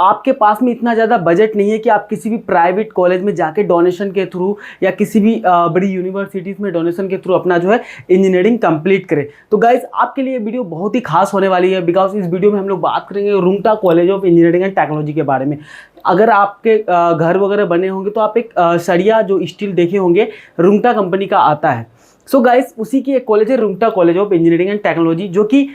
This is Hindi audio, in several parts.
आपके पास में इतना ज़्यादा बजट नहीं है कि आप किसी भी प्राइवेट कॉलेज में जाके डोनेशन के थ्रू या किसी भी बड़ी यूनिवर्सिटीज़ में डोनेशन के थ्रू अपना जो है इंजीनियरिंग कंप्लीट करें, तो गाइज आपके लिए वीडियो बहुत ही खास होने वाली है। बिकॉज इस वीडियो में हम लोग बात करेंगे Rungta college of engineering and technology के बारे में। अगर आपके घर वगैरह बने होंगे तो आप एक सरिया जो स्टील देखे होंगे रुंगटा कंपनी का आता है। सो गाइस उसी की एक कॉलेज है Rungta college of engineering and technology, जो कि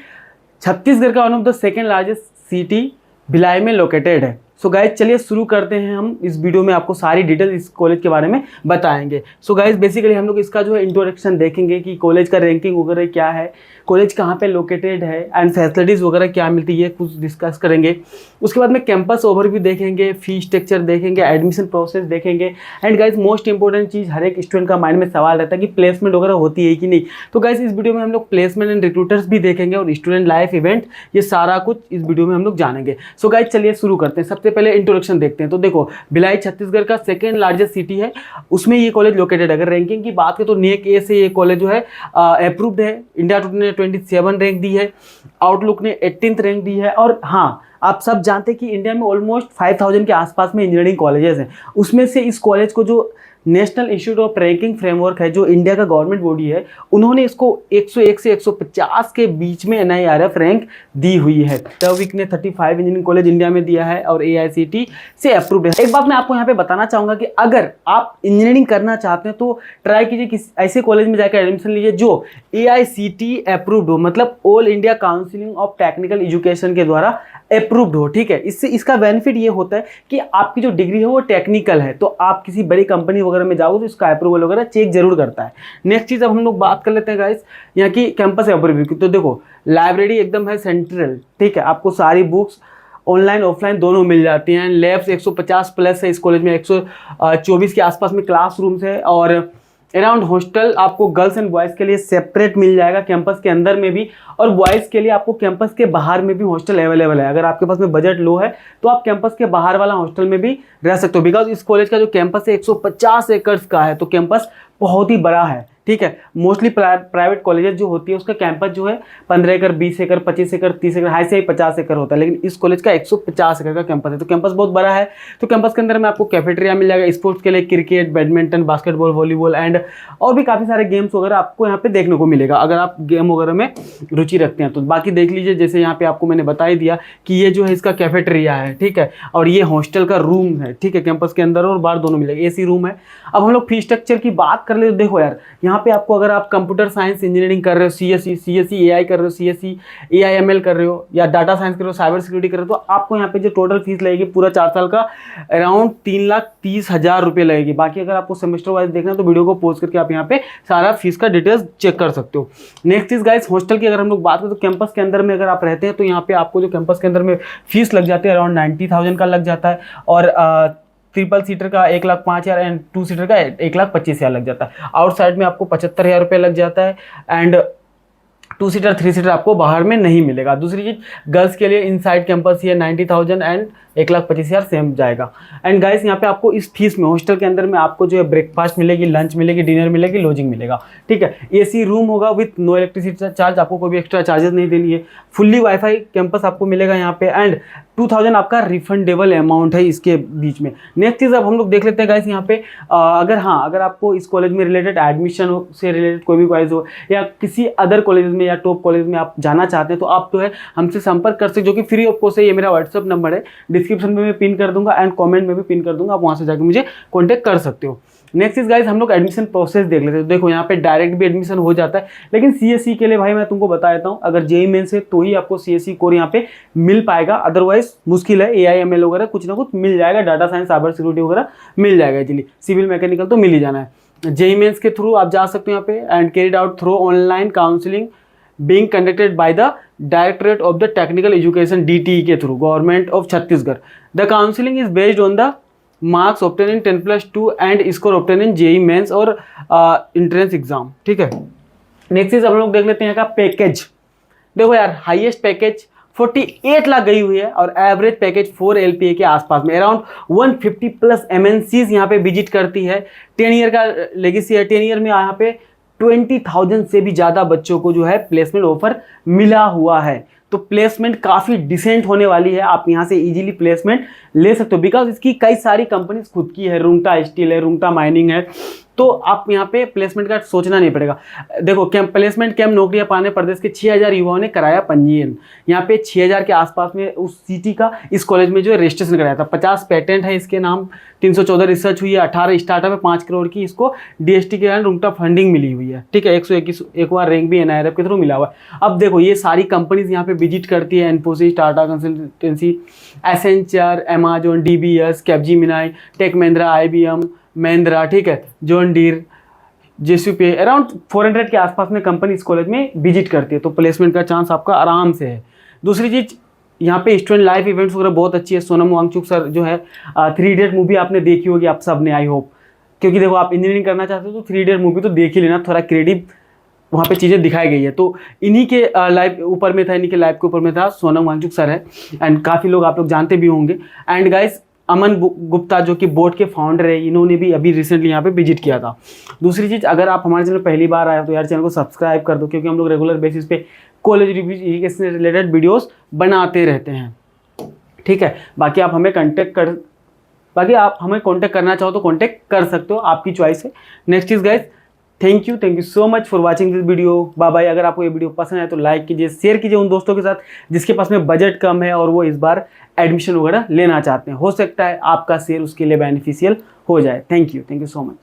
छत्तीसगढ़ का one of the second largest city Bhilai में लोकेटेड है। सो गाइज चलिए शुरू करते हैं। हम इस वीडियो में आपको सारी डिटेल इस कॉलेज के बारे में बताएंगे। सो गाइज बेसिकली हम लोग इसका जो है इंट्रोडक्शन देखेंगे कि कॉलेज का रैंकिंग वगैरह क्या है, कॉलेज कहाँ पे लोकेटेड है एंड फैसिलिटीज़ वगैरह क्या मिलती है, कुछ डिस्कस करेंगे। उसके बाद में कैंपस ओवरव्यू देखेंगे, फी स्ट्रक्चर देखेंगे, एडमिशन प्रोसेस देखेंगे एंड गाइज मोस्ट इंपॉर्टेंट चीज़ हर एक स्टूडेंट का माइंड में सवाल रहता है कि प्लेसमेंट वगैरह होती है कि नहीं। तो गाइज इस वीडियो में हम लोग प्लेसमेंट एंड रिक्रूटर्स भी देखेंगे और स्टूडेंट लाइफ इवेंट, ये सारा कुछ इस वीडियो में हम लोग जानेंगे। सो गाइज चलिए शुरू करते हैं। सबसे पहले इंट्रोडक्शन देखते हैं। तो देखो भिलाई छत्तीसगढ़ का सेकेंड लार्जेस्ट सिटी है, उसमें ये कॉलेज लोकेटेड है। अगर रैंकिंग की बात करें तो नेक ए से ये कॉलेज जो है अप्रूव्ड है। इंडिया टुडे ने 27 रैंक दी है, आउटलुक ने 18th रैंक दी है। और हाँ, आप सब जानते हैं कि इंडिया में ऑलमोस्ट 5000 के आसपास में इंजीनियरिंग कॉलेजेस हैं। उसमें से इस कॉलेज को जो national institute of ranking framework है, जो इंडिया का गवर्नमेंट बॉडी है, उन्होंने इसको 101 से 150 के बीच में NIRF रैंक दी हुई है। टर्विक ने 35 इंजीनियरिंग कॉलेज इंडिया में दिया है और AICTE से अप्रूव्ड है। एक बात मैं आपको यहाँ पे बताना चाहूँगा कि अगर आप इंजीनियरिंग करना चाहते हैं तो ट्राई कीजिए किसी ऐसे कॉलेज में जाकर एडमिशन लीजिए जो AICTE अप्रूव्ड हो, मतलब all India counselling of technical education के द्वारा अप्रूव्ड हो। ठीक है, इससे इसका बेनिफिट ये होता है कि आपकी जो डिग्री है वो टेक्निकल है, तो आप किसी बड़ी कंपनी वगैरह में जाओगे तो इसका अप्रूवल वगैरह चेक जरूर करता है। नेक्स्ट चीज अब हम लोग बात कर लेते हैं गाइस यहाँ की कैंपस ओवरव्यू की। तो देखो लाइब्रेरी एकदम है सेंट्रल, ठीक है, आपको सारी बुक्स ऑनलाइन ऑफलाइन दोनों मिल जाती हैं। लैब्स 150 प्लस है इस कॉलेज में, 124 के आसपास में क्लासरूम्स है और अराउंड हॉस्टल आपको गर्ल्स एंड बॉयज़ के लिए सेपरेट मिल जाएगा कैंपस के अंदर में भी, और बॉयज़ के लिए आपको कैंपस के बाहर में भी हॉस्टल अवेलेबल है। अगर आपके पास में बजट लो है तो आप कैंपस के बाहर वाला हॉस्टल में भी रह सकते हो। बिकॉज इस कॉलेज का जो कैंपस है 150 एकड़ का है, तो कैंपस बहुत ही बड़ा है। ठीक है, मोस्टली प्राइवेट कॉलेजेस जो होती है उसका कैंपस जो है 15 एकड़, 20 एकड़, 25 एकड़, 30 एकड़, हाई से ही 50 एकड़ होता है, लेकिन इस कॉलेज का 150 एकड़ का कैंपस है। तो कैंपस बहुत बड़ा है। तो कैंपस के अंदर में आपको कैफेटेरिया मिल जाएगा, स्पोर्ट्स के लिए cricket, badminton, basketball, volleyball and और भी काफ़ी सारे गेम्स वगैरह आपको यहाँ पे देखने को मिलेगा अगर आप गेम वगैरह में रुचि रखते हैं तो। बाकी देख लीजिए, जैसे यहाँ पे आपको मैंने बता ही दिया कि ये जो है इसका कैफेटेरिया है, ठीक है, और ये हॉस्टल का रूम है। ठीक है, कैंपस के अंदर और बाहर दोनों मिलेगा, AC रूम है। अब हम लोग फी स्ट्रक्चर की बात कर ले तो देखो यार, यहाँ पे आपको अगर आप कंप्यूटर साइंस इंजीनियरिंग कर रहे हो, CSE AI कर रहे हो, CSE AI/ML कर रहे हो या डाटा साइंस कर रहे हो, साइबर सिक्योरिटी कर रहे हो, तो आपको यहाँ पे जो टोटल फीस लगेगी पूरा 4 साल का अराउंड 3,30,000 रुपये लगेगी। बाकी अगर आपको सेमेस्टर वाइज देखना है तो वीडियो को पॉज करके आप यहाँ पे सारा फीस का डिटेल्स चेक कर सकते हो। नेक्स्ट इज गाइस हॉस्टल की अगर हम लोग बात करें तो कैंपस के अंदर में अगर आप रहते हैं तो यहाँ पे आपको जो कैंपस के अंदर में फीस लग जाती है अराउंड 90,000 का लग जाता है, और ट्रिपल सीटर का 1,05,000 एंड 2 सीटर का 1,25,000 लग जाता है। आउटसाइड में आपको 75,000 रुपये लग जाता है एंड 2 सीटर 3 सीटर आपको बाहर में नहीं मिलेगा। दूसरी चीज गर्ल्स के लिए इनसाइड कैंपस ही है 90,000 एंड 1,25,000 सेम जाएगा। एंड गाइस यहाँ पे आपको इस फीस में हॉस्टल के अंदर में आपको जो है ब्रेकफास्ट मिलेगी, लंच मिलेगी, डिनर मिलेगी, लॉजिंग मिलेगा। ठीक है, AC रूम होगा विथ नो इलेक्ट्रिसिटी चार्ज, आपको कोई भी एक्स्ट्रा चार्जेस नहीं देनी है। फुल्ली वाईफाई कैंपस आपको मिलेगा यहाँ पे एंड 2000 आपका रिफंडेबल अमाउंट है इसके बीच में। नेक्स्ट चीज़ अब हम लोग देख लेते हैं गाइस यहाँ पे अगर आपको इस कॉलेज में रिलेटेड एडमिशन से रिलेटेड कोई भी क्वाइज हो या किसी अदर कॉलेज में या टॉप कॉलेज में आप जाना चाहते हैं तो आप जो है हमसे संपर्क कर सकते, जो कि फ्री ऑफ कॉस्ट है। ये मेरा व्हाट्सअप नंबर है, डिस्क्रिप्शन में मैं पिन कर दूंगा एंड कमेंट में भी पिन कर दूंगा, आप वहाँ से जाकर मुझे कॉन्टैक्ट कर सकते हो। नेक्स्ट इज गाइस हम लोग एडमिशन प्रोसेस देख लेते हैं। देखो यहाँ पे डायरेक्ट भी एडमिशन हो जाता है, लेकिन CSE के लिए भाई मैं तुमको बता देता हूँ, अगर JEE मेंस है तो ही आपको CSE कोर यहाँ पे मिल पाएगा, अदरवाइज मुश्किल है। AI/ML वगैरह कुछ ना कुछ मिल जाएगा, डाटा साइंस, साइबर सिक्योरिटी वगैरह मिल जाएगा इजीली। सिविल मैकेनिकल तो मिल ही जाना है। JEE मेंस के थ्रू आप जा सकते हो यहाँ पे and carried out through online counselling being conducted by the Directorate of the Technical Education DTE के through, government of Chhattisgarh. The counselling is based on the marks obtain in 10+2 and score obtain in JEE mains और एंट्रेंस एग्जाम। ठीक है, नेक्स्ट चीज हम लोग देख लेते हैं यहाँ का पैकेज। देखो यार हाईएस्ट पैकेज 48 लाख गई हुई है और एवरेज पैकेज 4 LPA के आसपास में अराउंड 150 प्लस MNCs यहाँ पे विजिट करती है। 10 ईयर का लेगेसी है, 10 ईयर में यहाँ पे 20,000 से भी ज़्यादा बच्चों को जो है प्लेसमेंट ऑफर मिला हुआ है। तो तो प्लेसमेंट काफ़ी डिसेंट होने वाली है। आप यहाँ से इजीली प्लेसमेंट ले सकते हो, बिकॉज इसकी कई सारी कंपनीज खुद की है, रुंगटा स्टील है, रुंगटा माइनिंग है, तो आप यहाँ पे प्लेसमेंट का सोचना नहीं पड़ेगा। देखो प्लेसमेंट कैंप नौकरियां पाने प्रदेश के 6000 युवाओं ने कराया पंजीयन। यहाँ पे 6000 के आसपास में उस सिटी का इस कॉलेज में जो है रजिस्ट्रेशन कराया था। 50 पेटेंट है इसके नाम, 314 रिसर्च हुई है, 18 स्टार्टअप है, 5 करोड़ की इसको DST के रुंगटा फंडिंग मिली हुई है। ठीक है, 121 एक बार रैंक भी NIRF के थ्रू मिला हुआ है। अब देखो ये सारी कंपनीज यहाँ पे विजिट करती है, Infosys, Tata Consultancy, Accenture, Amazon, DBS, Capgemini, Tech Mahindra, IBM, Mahindra, ठीक है, जॉन डीर, JCPA, अराउंड 400 के आसपास में कंपनी इस कॉलेज में विजिट करती है, तो प्लेसमेंट का चांस आपका आराम से है। दूसरी चीज़ यहाँ पे स्टूडेंट लाइफ इवेंट्स वगैरह बहुत अच्छी है। सोनम वांगचुक सर जो है 3 इडियट मूवी आपने देखी होगी आप सब ने, आई होप, क्योंकि देखो आप इंजीनियरिंग करना चाहते हो तो 3 इडियट मूवी तो देख ही लेना, थोड़ा क्रिएटिव वहाँ पे चीज़ें दिखाई गई है। तो इन्हीं के लाइफ ऊपर में था, इन्हीं के लाइफ के ऊपर में था, सोनम वांगचुक सर है, एंड काफ़ी लोग आप लोग जानते भी होंगे। एंड गाइस अमन गुप्ता जो कि बोर्ड के फाउंडर है, इन्होंने भी अभी रिसेंटली यहाँ पे विजिट किया था। दूसरी चीज़, अगर आप हमारे चैनल पहली बार आए हो तो यार चैनल को सब्सक्राइब कर दो, क्योंकि हम लोग रेगुलर बेसिस पे कॉलेज रिव्यूज, एजुकेशन से रिलेटेड वीडियोस बनाते रहते हैं। ठीक है, बाकी आप हमें कॉन्टैक्ट करना चाहो तो कॉन्टैक्ट कर सकते हो, आपकी चॉइस है। नेक्स्ट चीज़ guys, thank you so much for watching this video. Bye bye. अगर आपको ये वीडियो पसंद है तो लाइक कीजिए, शेयर कीजिए उन दोस्तों के साथ जिसके पास में बजट कम है और वो इस बार एडमिशन वगैरह लेना चाहते हैं। हो सकता है आपका शेयर उसके लिए बेनिफिशियल हो जाए। Thank you so much.